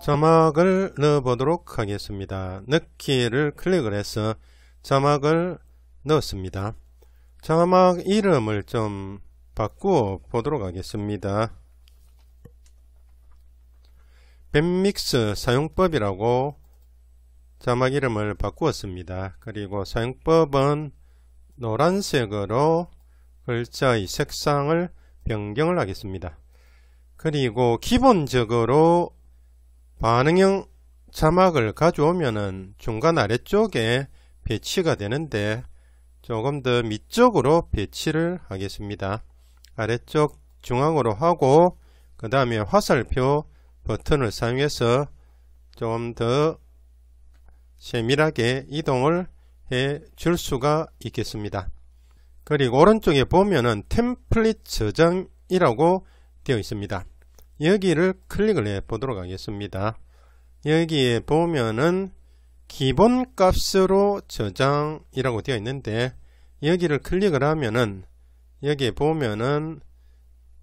자막을 넣어 보도록 하겠습니다. 넣기를 클릭을 해서 자막을 넣었습니다. 자막 이름을 좀 바꾸어 보도록 하겠습니다. 밴믹스 사용법이라고 자막 이름을 바꾸었습니다. 그리고 사용법은 노란색으로 글자의 색상을 변경을 하겠습니다. 그리고 기본적으로 반응형 자막을 가져오면은 중간 아래쪽에 배치가 되는데 조금 더 밑쪽으로 배치를 하겠습니다. 아래쪽 중앙으로 하고 그 다음에 화살표 버튼을 사용해서 좀 더 세밀하게 이동을 해 줄 수가 있겠습니다. 그리고 오른쪽에 보면은 템플릿 저장이라고 되어 있습니다. 여기를 클릭을 해 보도록 하겠습니다. 여기에 보면은 기본 값으로 저장이라고 되어 있는데 여기를 클릭을 하면은 여기에 보면은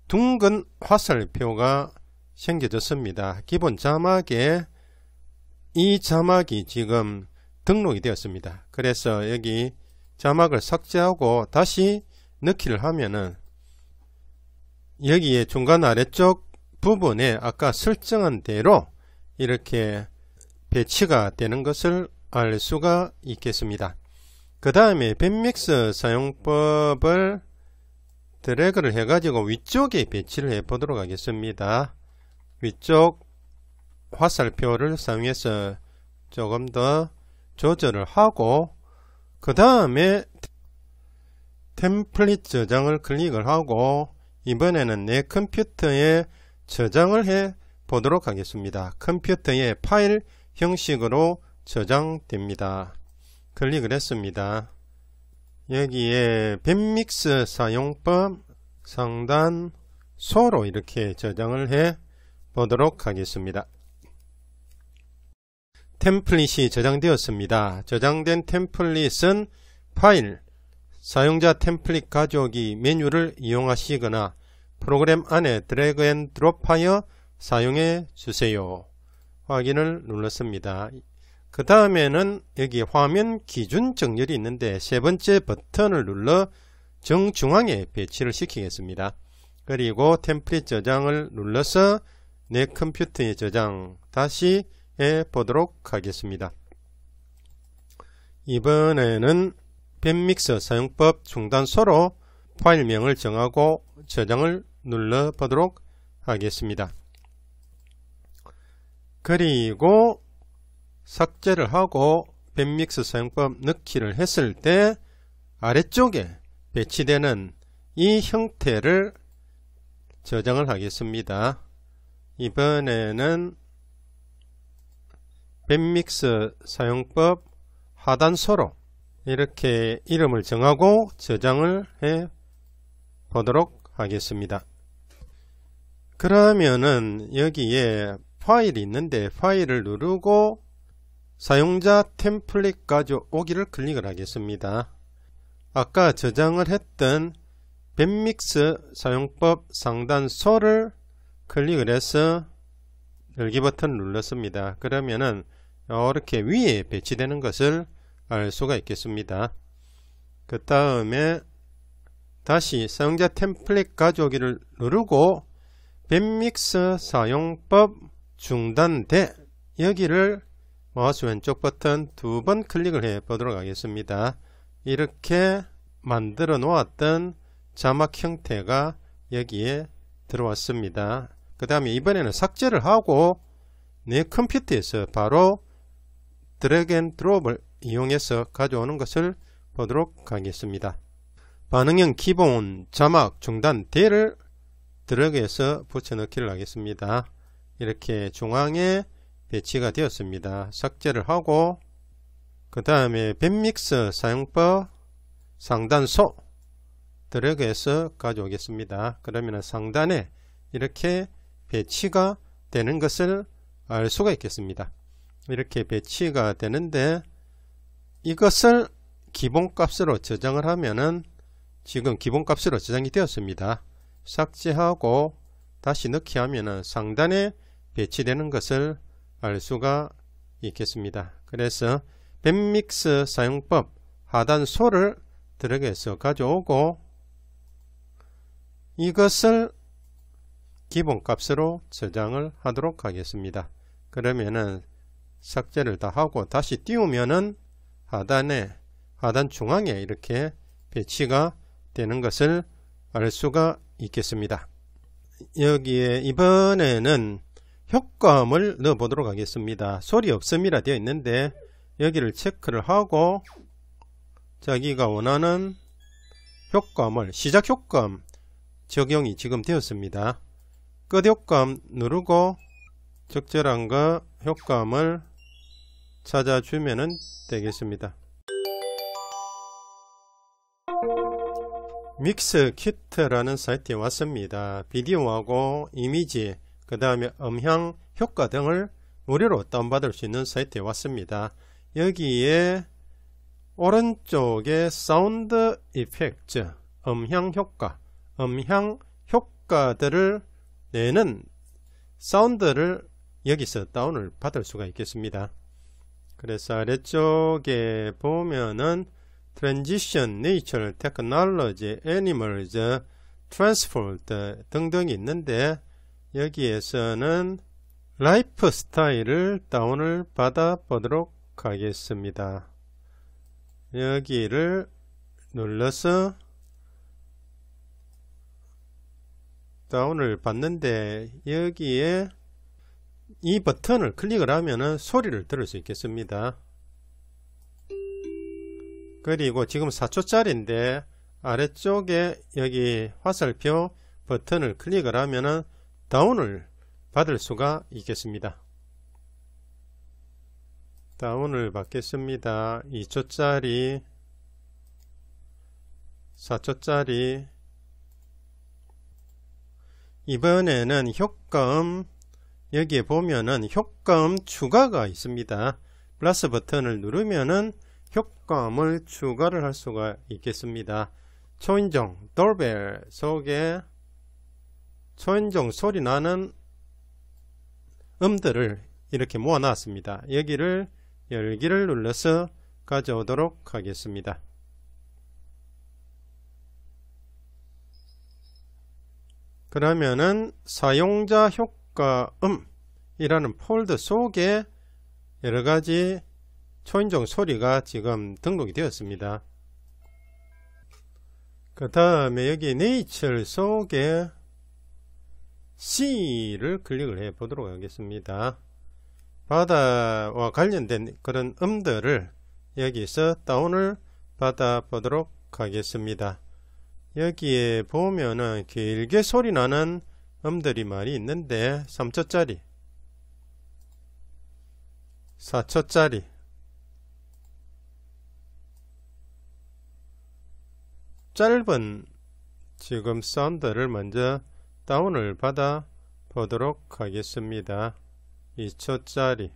둥근 화살표가 생겨졌습니다. 기본 자막에 이 자막이 지금 등록이 되었습니다. 그래서 여기 자막을 삭제하고 다시 넣기를 하면은 여기에 중간 아래쪽 부분에 아까 설정한 대로 이렇게 배치가 되는 것을 알 수가 있겠습니다. 그 다음에 밴믹스 사용법을 드래그를 해가지고 위쪽에 배치를 해 보도록 하겠습니다. 위쪽 화살표를 사용해서 조금 더 조절을 하고 그 다음에 템플릿 저장을 클릭을 하고 이번에는 내 컴퓨터에 저장을 해 보도록 하겠습니다. 컴퓨터에 파일 형식으로 저장됩니다. 클릭을 했습니다. 여기에 밴믹스 사용법 상단소로 이렇게 저장을 해 보도록 하겠습니다. 템플릿이 저장되었습니다. 저장된 템플릿은 파일, 사용자 템플릿 가져오기 메뉴를 이용하시거나 프로그램 안에 드래그 앤 드롭하여 사용해 주세요. 확인을 눌렀습니다. 그 다음에는 여기 화면 기준 정렬이 있는데 세 번째 버튼을 눌러 정중앙에 배치를 시키겠습니다. 그리고 템플릿 저장을 눌러서 내 컴퓨터에 저장 다시 해 보도록 하겠습니다. 이번에는 밴믹스 사용법 중단소로 파일명을 정하고 저장을 눌러 보도록 하겠습니다. 그리고 삭제를 하고 밴믹스 사용법 넣기를 했을 때 아래쪽에 배치되는 이 형태를 저장을 하겠습니다. 이번에는 밴믹스 사용법 하단소로 이렇게 이름을 정하고 저장을 해 보도록 하겠습니다. 그러면은 여기에 파일이 있는데 파일을 누르고 사용자 템플릿 가져오기를 클릭을 하겠습니다. 아까 저장을 했던 밴믹스 사용법 상단소를 클릭을 해서 열기 버튼을 눌렀습니다. 그러면은 이렇게 위에 배치되는 것을 알 수가 있겠습니다. 그 다음에 다시 사용자 템플릿 가져오기를 누르고 밴믹스 사용법 중단돼 여기를 마우스 왼쪽 버튼 두 번 클릭을 해 보도록 하겠습니다. 이렇게 만들어 놓았던 자막 형태가 여기에 들어왔습니다. 그 다음에 이번에는 삭제를 하고 내 컴퓨터에서 바로 드래그 앤 드롭을 이용해서 가져오는 것을 보도록 하겠습니다. 반응형 기본 자막 중단대를 드래그해서 붙여넣기를 하겠습니다. 이렇게 중앙에 배치가 되었습니다. 삭제를 하고 그 다음에 밴믹스 사용법 상단소 드래그해서 가져오겠습니다. 그러면 상단에 이렇게 배치가 되는 것을 알 수가 있겠습니다. 이렇게 배치가 되는데 이것을 기본값으로 저장을 하면은 지금 기본값으로 저장이 되었습니다. 삭제하고 다시 넣기 하면은 상단에 배치되는 것을 알 수가 있겠습니다. 그래서 밴믹스 사용법 하단소를 드래그해서 가져오고 이것을 기본값으로 저장을 하도록 하겠습니다. 그러면은 삭제를 다 하고 다시 띄우면은 하단 중앙에 이렇게 배치가 되는 것을 알 수가 있겠습니다. 여기에 이번에는 효과음을 넣어 보도록 하겠습니다. 소리 없음이라 되어 있는데 여기를 체크를 하고 자기가 원하는 효과음을 시작 효과음 적용이 지금 되었습니다. 끝 효과음 누르고 적절한 거 효과음을 찾아주면 되겠습니다. 믹스키트라는 사이트에 왔습니다. 비디오하고 이미지 그 다음에 음향 효과 등을 무료로 다운받을 수 있는 사이트에 왔습니다. 여기에 오른쪽에 사운드 이펙트 음향 효과들을 내는 사운드를 여기서 다운을 받을 수가 있겠습니다. 그래서 아래쪽에 보면은 Transition, Nature, Technology, Animals, Transport 등등이 있는데 여기에서는 라이프스타일을 다운을 받아 보도록 하겠습니다. 여기를 눌러서 다운을 받는데 여기에 이 버튼을 클릭을 하면은 소리를 들을 수 있겠습니다. 그리고 지금 4초짜리인데 아래쪽에 여기 화살표 버튼을 클릭을 하면은 다운을 받을 수가 있겠습니다. 다운을 받겠습니다. 2초짜리 4초짜리 이번에는 효과음 여기에 보면은 효과음 추가가 있습니다. 플러스 버튼을 누르면은 효과음을 추가를 할 수가 있겠습니다. 초인종 돌벨 속에 초인종 소리 나는 음들을 이렇게 모아 놨습니다. 여기를 열기를 눌러서 가져오도록 하겠습니다. 그러면은 사용자 효과음 이라는 폴더 속에 여러가지 초인종 소리가 지금 등록이 되었습니다. 그 다음에 여기 네이처 속에 C를 클릭을 해 보도록 하겠습니다. 바다와 관련된 그런 음들을 여기서 다운을 받아 보도록 하겠습니다. 여기에 보면은 길게 소리 나는 음들이 많이 있는데 3초짜리 4초짜리 짧은 지금 사운드를 먼저 다운을 받아 보도록 하겠습니다. 2초짜리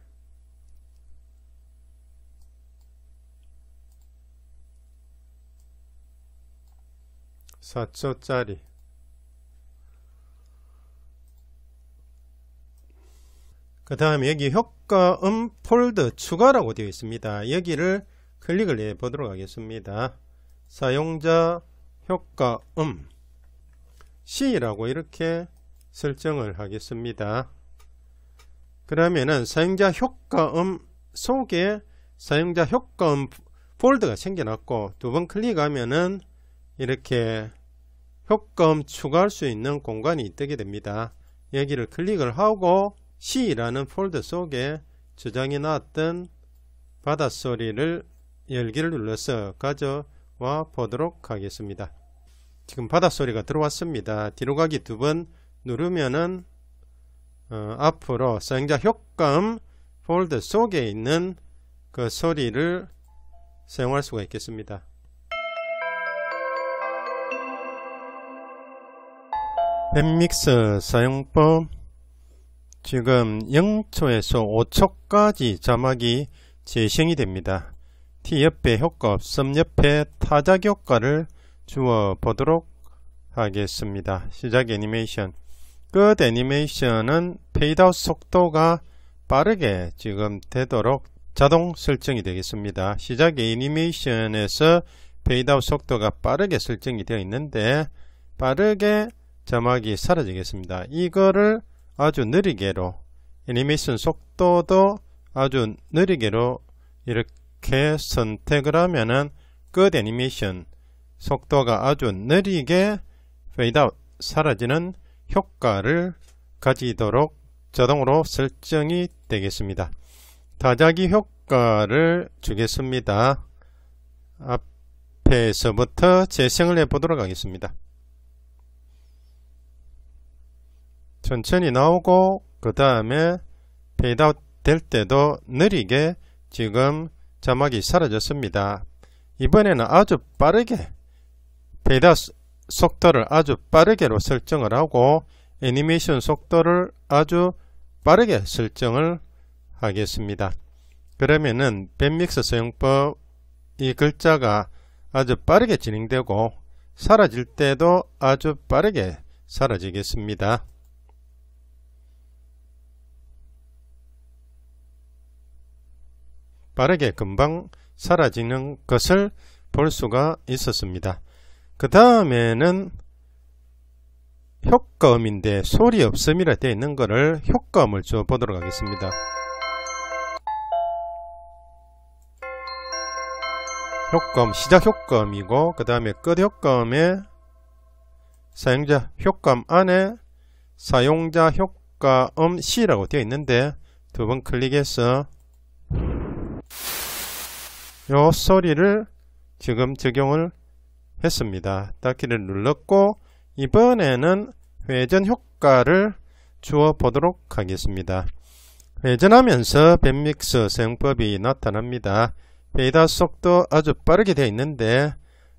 4초짜리 그 다음에 여기 효과음 폴더 추가라고 되어 있습니다. 여기를 클릭을 해 보도록 하겠습니다. 사용자 효과음 C라고 이렇게 설정을 하겠습니다. 그러면은 사용자 효과음 속에 사용자 효과음 폴더가 생겨났고 두 번 클릭하면은 이렇게 효과음 추가할 수 있는 공간이 뜨게 됩니다. 여기를 클릭을 하고 C라는 폴더 속에 저장해 놨던 바닷소리를 열기를 눌러서 가져와 보도록 하겠습니다. 지금 바닷소리가 들어왔습니다. 뒤로 가기 두 번 누르면은 앞으로 사용자 효과음 폴더 속에 있는 그 소리를 사용할 수가 있겠습니다. 밴믹스 사용법 지금 0초에서 5초까지 자막이 재생이 됩니다. T 옆에 효과 없음 옆에 타작 효과를 주어 보도록 하겠습니다. 시작 애니메이션 끝 애니메이션은 페이드아웃 속도가 빠르게 지금 되도록 자동 설정이 되겠습니다. 시작의 애니메이션에서 페이드아웃 속도가 빠르게 설정이 되어 있는데 빠르게 자막이 사라지겠습니다. 이거를 아주 느리게로 애니메이션 속도도 아주 느리게로 이렇게 선택을 하면은 끝 애니메이션 속도가 아주 느리게 페이드아웃 사라지는 효과를 가지도록 자동으로 설정이 되겠습니다. 다자기 효과를 주겠습니다. 앞에서부터 재생을 해 보도록 하겠습니다. 천천히 나오고 그 다음에 페이드아웃 될 때도 느리게 지금 자막이 사라졌습니다. 이번에는 아주 빠르게 페이드아웃 속도를 아주 빠르게로 설정을 하고 애니메이션 속도를 아주 빠르게 설정을 하겠습니다. 그러면은 밴믹스 사용법 이 글자가 아주 빠르게 진행되고 사라질 때도 아주 빠르게 사라지겠습니다. 빠르게 금방 사라지는 것을 볼 수가 있었습니다. 그 다음에는 효과음인데 소리 없음이라 되어 있는 것을 효과음을 줘 보도록 하겠습니다. 효과음, 시작 효과음이고 그 다음에 끝 효과음에 사용자 효과음 안에 사용자 효과음 C라고 되어 있는데 두 번 클릭해서 요 소리를 지금 적용을 했습니다. 닫기를 눌렀고 이번에는 회전 효과를 주어 보도록 하겠습니다. 회전하면서 밴믹스 사용법이 나타납니다. 페이드아웃 속도 아주 빠르게 되어 있는데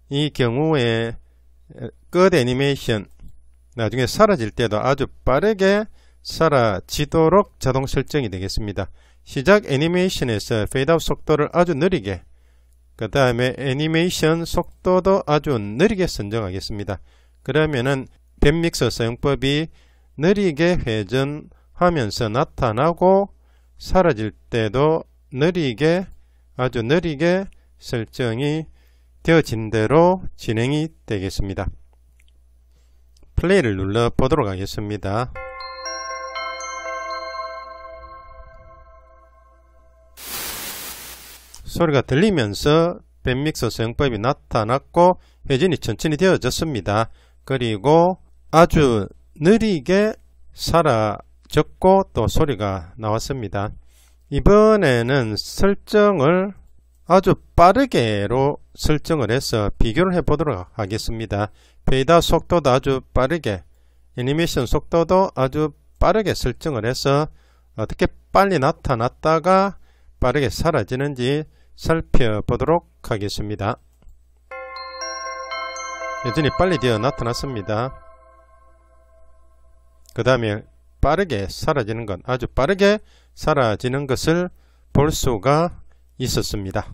이 경우에 끝 애니메이션 나중에 사라질 때도 아주 빠르게 사라지도록 자동 설정이 되겠습니다. 시작 애니메이션에서 페이드아웃 속도를 아주 느리게 그 다음에 애니메이션 속도도 아주 느리게 선정하겠습니다. 그러면은 밴믹스 사용법이 느리게 회전하면서 나타나고 사라질 때도 느리게 아주 느리게 설정이 되어진 대로 진행이 되겠습니다. 플레이를 눌러 보도록 하겠습니다. 소리가 들리면서 밴믹스 사용법이 나타났고 회전이 천천히 되어졌습니다. 그리고 아주 느리게 사라졌고 또 소리가 나왔습니다. 이번에는 설정을 아주 빠르게로 설정을 해서 비교를 해 보도록 하겠습니다. 페이드아웃 속도도 아주 빠르게 애니메이션 속도도 아주 빠르게 설정을 해서 어떻게 빨리 나타났다가 빠르게 사라지는지 살펴보도록 하겠습니다. 여전히 빨리 되어 나타났습니다. 그 다음에 빠르게 사라지는 것, 아주 빠르게 사라지는 것을 볼 수가 있었습니다.